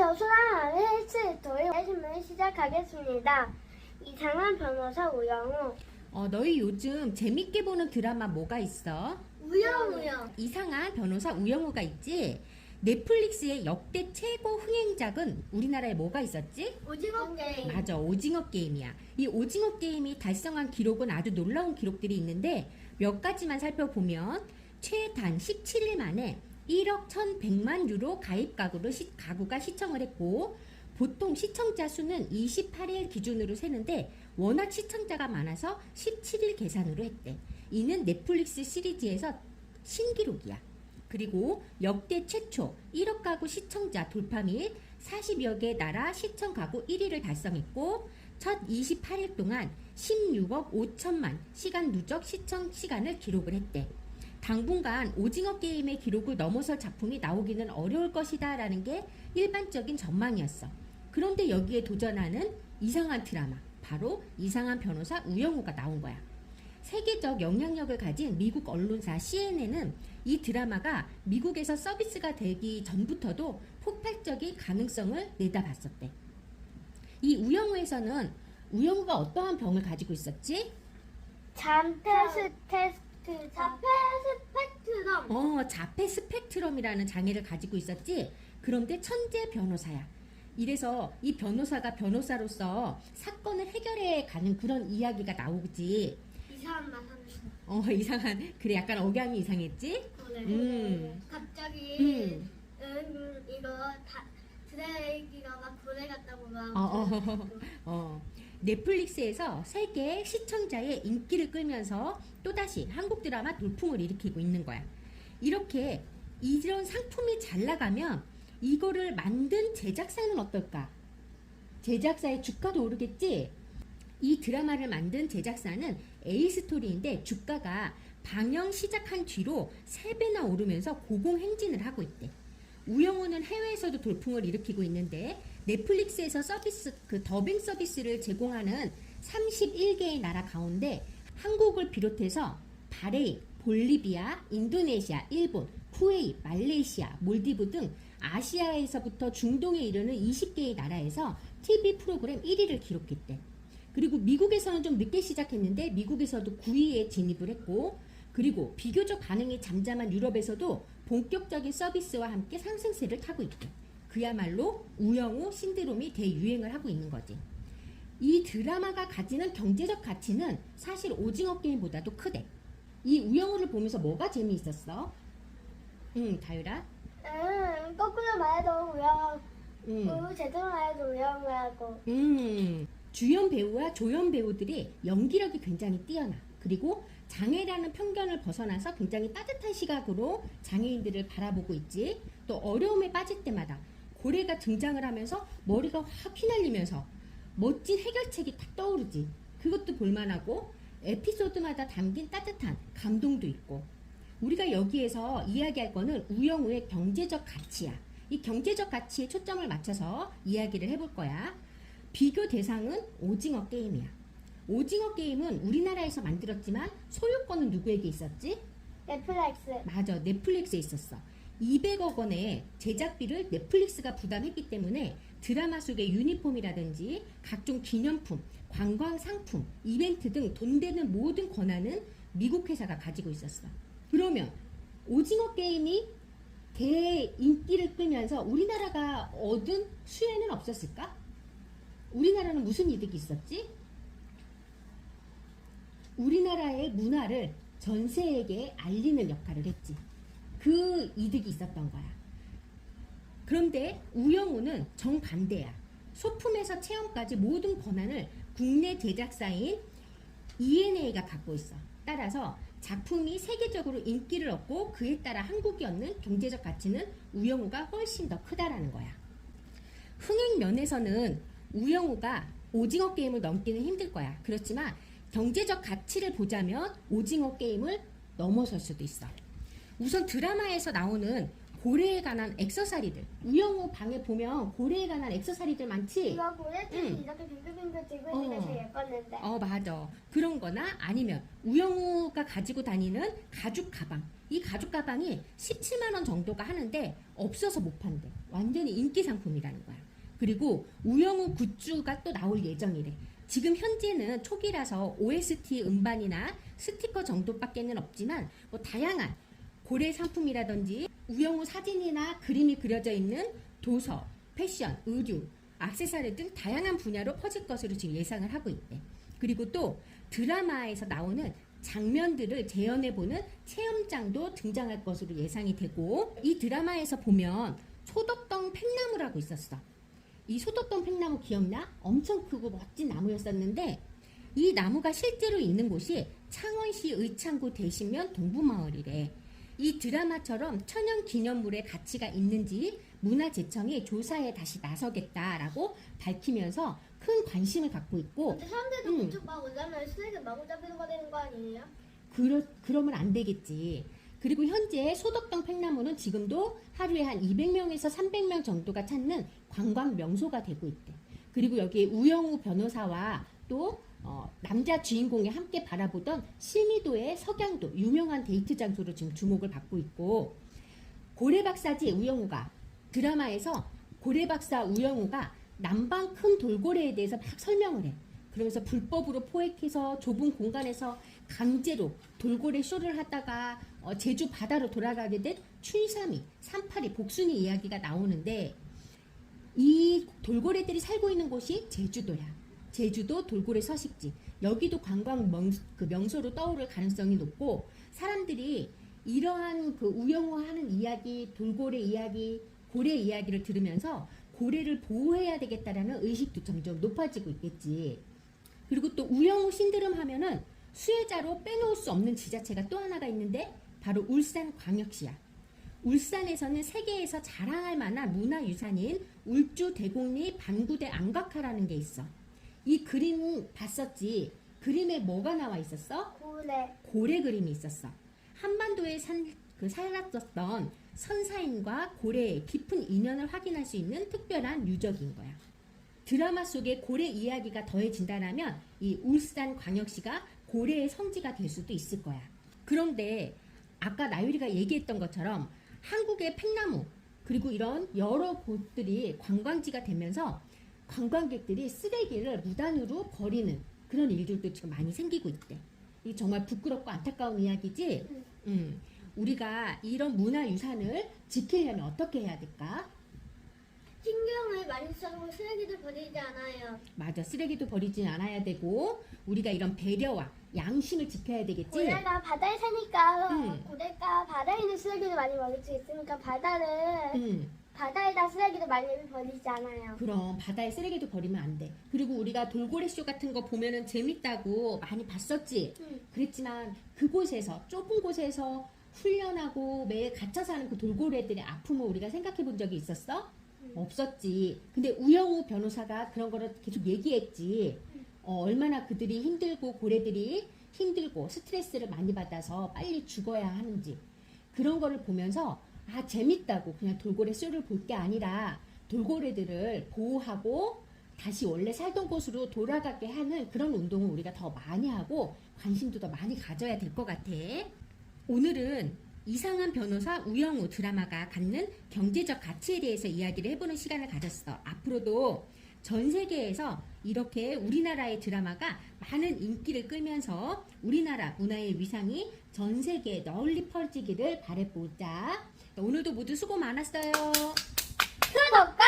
안녕하세요. 소랑아의 헬스 저희 말씀을 시작하겠습니다. 이상한 변호사 우영우. 너희 요즘 재밌게 보는 드라마 뭐가 있어? 우영우요. 이상한 변호사 우영우가 있지? 넷플릭스의 역대 최고 흥행작은 우리나라에 뭐가 있었지? 오징어 게임. 맞아, 오징어 게임이야. 이 오징어 게임이 달성한 기록은 아주 놀라운 기록들이 있는데 몇 가지만 살펴보면 최단 17일 만에 1억 1,100만 유로 가입 가구가 시청을 했고, 보통 시청자 수는 28일 기준으로 세는데 워낙 시청자가 많아서 17일 계산으로 했대. 이는 넷플릭스 시리즈에서 신기록이야. 그리고 역대 최초 1억 가구 시청자 돌파 및 40여 개 나라 시청 가구 1위를 달성했고, 첫 28일 동안 16억 5천만 시간 누적 시청 시간을 기록을 했대. 당분간 오징어 게임의 기록을 넘어설 작품이 나오기는 어려울 것이다 라는 게 일반적인 전망이었어. 그런데 여기에 도전하는 이상한 드라마, 바로 이상한 변호사 우영우가 나온 거야. 세계적 영향력을 가진 미국 언론사 CNN은 이 드라마가 미국에서 서비스가 되기 전부터도 폭발적인 가능성을 내다봤었대. 이 우영우가 어떠한 병을 가지고 있었지? 자폐 스펙트럼. 자폐 스펙트럼이라는 장애를 가지고 있었지. 그런데 천재 변호사야. 이래서 이 변호사가 변호사로서 사건을 해결해 가는 그런 이야기가 나오지. 이상한 말 하는. 이상한. 그래, 약간 억양이 이상했지? 네. 갑자기 이거 다 드래기가 막 고래 같다고 막. 넷플릭스에서 세계 시청자의 인기를 끌면서 또다시 한국 드라마 돌풍을 일으키고 있는 거야. 이렇게 이런 상품이 잘 나가면 이거를 만든 제작사는 어떨까? 제작사의 주가도 오르겠지? 이 드라마를 만든 제작사는 A스토리인데 주가가 방영 시작한 뒤로 3배나 오르면서 고공행진을 하고 있대. 우영우는 해외에서도 돌풍을 일으키고 있는데 넷플릭스에서 더빙 서비스를 제공하는 31개의 나라 가운데 한국을 비롯해서 바레인, 볼리비아, 인도네시아, 일본, 쿠웨이, 말레이시아, 몰디브 등 아시아에서부터 중동에 이르는 20개의 나라에서 TV 프로그램 1위를 기록했대. 그리고 미국에서는 좀 늦게 시작했는데 미국에서도 9위에 진입을 했고, 그리고 비교적 반응이 잠잠한 유럽에서도 본격적인 서비스와 함께 상승세를 타고 있대. 그야말로 우영우 신드롬이 대유행을 하고 있는 거지. 이 드라마가 가지는 경제적 가치는 사실 오징어 게임보다도 크대. 이 우영우를 보면서 뭐가 재미있었어? 다율아? 거꾸로 말해도 우영우, 제대로 말해도 우영우하고. 주연 배우와 조연 배우들이 연기력이 굉장히 뛰어나. 그리고 장애라는 편견을 벗어나서 굉장히 따뜻한 시각으로 장애인들을 바라보고 있지. 또 어려움에 빠질 때마다 고래가 등장을 하면서 머리가 확 휘날리면서 멋진 해결책이 딱 떠오르지. 그것도 볼만하고 에피소드마다 담긴 따뜻한 감동도 있고. 우리가 여기에서 이야기할 거는 우영우의 경제적 가치야. 이 경제적 가치에 초점을 맞춰서 이야기를 해볼 거야. 비교 대상은 오징어 게임이야. 오징어 게임은 우리나라에서 만들었지만 소유권은 누구에게 있었지? 넷플릭스. 맞아, 넷플릭스에 있었어. 200억 원의 제작비를 넷플릭스가 부담했기 때문에 드라마 속의 유니폼이라든지 각종 기념품, 관광 상품, 이벤트 등 돈 되는 모든 권한은 미국 회사가 가지고 있었어. 그러면 오징어 게임이 대인기를 끌면서 우리나라가 얻은 수혜는 없었을까? 우리나라는 무슨 이득이 있었지? 우리나라의 문화를 전 세계에 알리는 역할을 했지. 그 이득이 있었던 거야. 그런데 우영우는 정반대야. 소품에서 체험까지 모든 권한을 국내 제작사인 ENA가 갖고 있어. 따라서 작품이 세계적으로 인기를 얻고 그에 따라 한국이 얻는 경제적 가치는 우영우가 훨씬 더 크다라는 거야. 흥행 면에서는 우영우가 오징어 게임을 넘기는 힘들 거야. 그렇지만 경제적 가치를 보자면 오징어 게임을 넘어설 수도 있어. 우선 드라마에서 나오는 고래에 관한 액세서리들. 우영우 방에 보면 고래에 관한 액세서리들 많지? 이거 고래들이 이렇게 빙글빙글 들고 있는 게 제일 예뻤는데. 맞아. 그런 거나 아니면 우영우가 가지고 다니는 가죽 가방. 이 가죽 가방이 17만 원 정도가 하는데 없어서 못 판대. 완전히 인기 상품이라는 거야. 그리고 우영우 굿즈가 또 나올 예정이래. 지금 현재는 초기라서 OST 음반이나 스티커 정도밖에는 없지만 뭐 다양한 고래 상품이라든지 우영우 사진이나 그림이 그려져 있는 도서, 패션, 의류, 액세서리 등 다양한 분야로 퍼질 것으로 지금 예상을 하고 있대. 그리고 또 드라마에서 나오는 장면들을 재현해보는 체험장도 등장할 것으로 예상이 되고, 이 드라마에서 보면 소덕동 팽나무라고 있었어. 이 소덕동 팽나무 기억나? 엄청 크고 멋진 나무였었는데 이 나무가 실제로 있는 곳이 창원시 의창구 대신면 동부마을이래. 이 드라마처럼 천연기념물의 가치가 있는지 문화재청이 조사에 다시 나서겠다라고 밝히면서 큰 관심을 갖고 있고, 근데 사람들도 그쪽 막 올라면 쓰레기 마구잡이로 되는 거 아니에요? 그러면 안 되겠지. 그리고 현재 소덕동 팽나무는 지금도 하루에 한 200명에서 300명 정도가 찾는 관광 명소가 되고 있대. 그리고 여기 우영우 변호사와 또 남자 주인공이 함께 바라보던 실미도의 석양도 유명한 데이트 장소로 지금 주목을 받고 있고, 고래박사지 우영우가 드라마에서 고래박사 우영우가 남방 큰 돌고래에 대해서 막 설명을 해. 그러면서 불법으로 포획해서 좁은 공간에서 강제로 돌고래 쇼를 하다가 제주 바다로 돌아가게 된 춘삼이, 삼파리, 복순이 이야기가 나오는데, 이 돌고래들이 살고 있는 곳이 제주도야. 제주도 돌고래 서식지. 여기도 관광 명소로 떠오를 가능성이 높고, 사람들이 이러한 그 우영우 하는 이야기, 돌고래 이야기, 고래 이야기를 들으면서 고래를 보호해야 되겠다라는 의식도 점점 높아지고 있겠지. 그리고 또 우영우 신드롬 하면은 수혜자로 빼놓을 수 없는 지자체가 또 하나가 있는데 바로 울산광역시야. 울산에서는 세계에서 자랑할 만한 문화유산인 울주 대곡리 반구대 안각화라는 게 있어. 이 그림 봤었지? 그림에 뭐가 나와 있었어? 고래 그림이 있었어. 한반도에 살았었던 선사인과 고래의 깊은 인연을 확인할 수 있는 특별한 유적인 거야. 드라마 속에 고래 이야기가 더해진다면 이 울산광역시가 고래의 성지가 될 수도 있을 거야. 그런데 아까 나유리가 얘기했던 것처럼 한국의 팽나무 그리고 이런 여러 곳들이 관광지가 되면서 관광객들이 쓰레기를 무단으로 버리는 그런 일들도 지금 많이 생기고 있대. 이게 정말 부끄럽고 안타까운 이야기지? 우리가 이런 문화유산을 지키려면 어떻게 해야 될까? 신경을 많이 써서 쓰레기를 버리지 않아요. 맞아, 쓰레기도 버리지 않아야 되고 우리가 이런 배려와 양심을 지켜야 되겠지? 고래가 바다에 사니까 고래가 바다에 있는 쓰레기를 많이 버릴 수 있으니까 바다에다 쓰레기를 많이 버리지 않아요. 그럼 바다에 쓰레기도 버리면 안 돼. 그리고 우리가 돌고래쇼 같은 거 보면은 재밌다고 많이 봤었지? 그랬지만 그곳에서 좁은 곳에서 훈련하고 매일 갇혀 사는 그 돌고래들의 아픔을 우리가 생각해 본 적이 있었어? 없었지. 근데 우영우 변호사가 그런 거를 계속 얘기했지. 얼마나 그들이 힘들고 고래들이 힘들고 스트레스를 많이 받아서 빨리 죽어야 하는지. 그런 거를 보면서 재밌다고 그냥 돌고래 쇼를 볼 게 아니라 돌고래들을 보호하고 다시 원래 살던 곳으로 돌아가게 하는 그런 운동을 우리가 더 많이 하고 관심도 더 많이 가져야 될 것 같아. 오늘은 이상한 변호사 우영우 드라마가 갖는 경제적 가치에 대해서 이야기를 해보는 시간을 가졌어. 앞으로도 전 세계에서 이렇게 우리나라의 드라마가 많은 인기를 끌면서 우리나라 문화의 위상이 전 세계에 널리 퍼지기를 바라보자. 오늘도 모두 수고 많았어요. 구독과